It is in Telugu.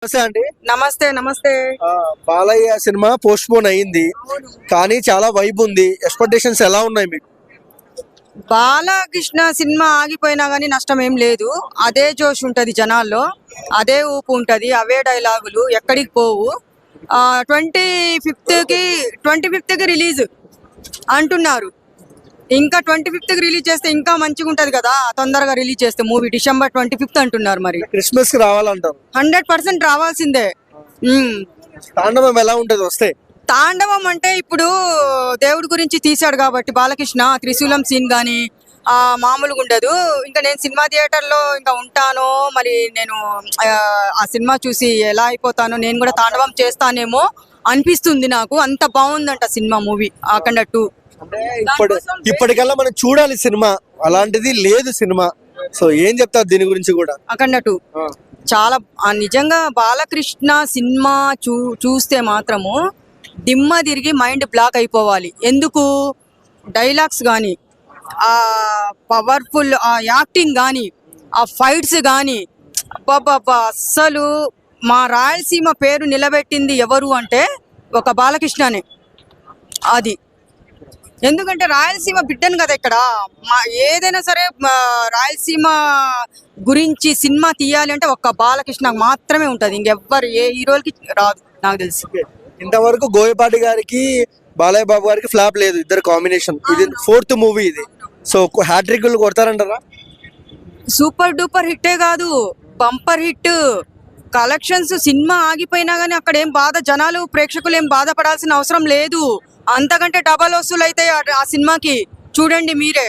నమస్తే అండి. నమస్తే నమస్తే. బాలయ్య సినిమా పోస్ట్ పోన్ అయింది, కానీ చాలా వైబ్ ఉంది. ఎక్స్పెక్టేషన్స్ ఎలా ఉన్నాయి మీకు? బాలకృష్ణ సినిమా ఆగిపోయినా గానీ నష్టం ఏం లేదు. అదే జోష్ ఉంటది జనాల్లో, అదే ఊపు ఉంటది, అవే డైలాగులు ఎక్కడికి పోవు. 25th కి రిలీజ్ అంటున్నారు. ఇంకా 25th కి రిలీజ్ చేస్తే ఇంకా మంచిగా ఉంటది కదా. తొందరగా రిలీజ్ చేస్తే మూవీ December 25th అంటున్నారు. మరి క్రిస్మస్ కి రావాలంటారు. 100% రావాల్సిందే. తాండవం ఎలా ఉంటది వస్తే? తాండవం అంటే ఇప్పుడు దేవుడి గురించి తీశాడు కాబట్టి బాలకృష్ణ, త్రిశూలం సీన్ గానీ మామూలుగా ఉండదు. ఇంకా నేను సినిమా థియేటర్లో ఇంకా ఉంటానో మరి నేను ఆ సినిమా చూసి ఎలా అయిపోతానో, నేను కూడా తాండవం చేస్తానేమో అనిపిస్తుంది నాకు. అంత బాగుందంట సినిమా మూవీ అఖండ 2. అంటే ఇప్పటికల్లా మనం చూడాలి సినిమా, అలాంటిది లేదు సినిమా. సో ఏం చెప్తారు దీని గురించి కూడా? అఖండ 2 చాలా నిజంగా బాలకృష్ణ సినిమా చూస్తే మాత్రము దిమ్మ తిరిగి మైండ్ బ్లాక్ అయిపోవాలి. ఎందుకు? డైలాగ్స్ కానీ, ఆ పవర్ఫుల్ ఆ యాక్టింగ్ కానీ, ఆ ఫైట్స్ కానీ, అబ్బాబ్బా అస్సలు మా రాయలసీమ పేరు నిలబెట్టింది ఎవరు అంటే ఒక బాలకృష్ణనే. అది ఎందుకంటే రాయలసీమ బిడ్డను కదా ఇక్కడ. ఏదైనా సరే రాయలసీమ గురించి సినిమా తీయాలి అంటే ఒక్క బాలకృష్ణ మాత్రమే ఉంటుంది. ఇంకెవ్వరు ఏ హీరోలకి రాదు నాకు తెలిసి. ఇంతవరకు గోయపాటి గారికి బాలయ్య బాబు గారికి ఫ్లాప్ లేదు, ఇద్దరు కాంబినేషన్. ఇది 4th మూవీ ఇది. సో హ్యాట్రిక్ కొడతారంటారా? సూపర్ డూపర్ హిట్టే కాదు, బంపర్ హిట్. కలెక్షన్స్ సినిమా ఆగిపోయినా కానీ అక్కడ ఏం బాధ, జనాలు ప్రేక్షకులు ఏం బాధపడాల్సిన అవసరం లేదు. అంతకంటే డబల్ వసూలు అయితే ఆ సినిమాకి. చూడండి మీరే.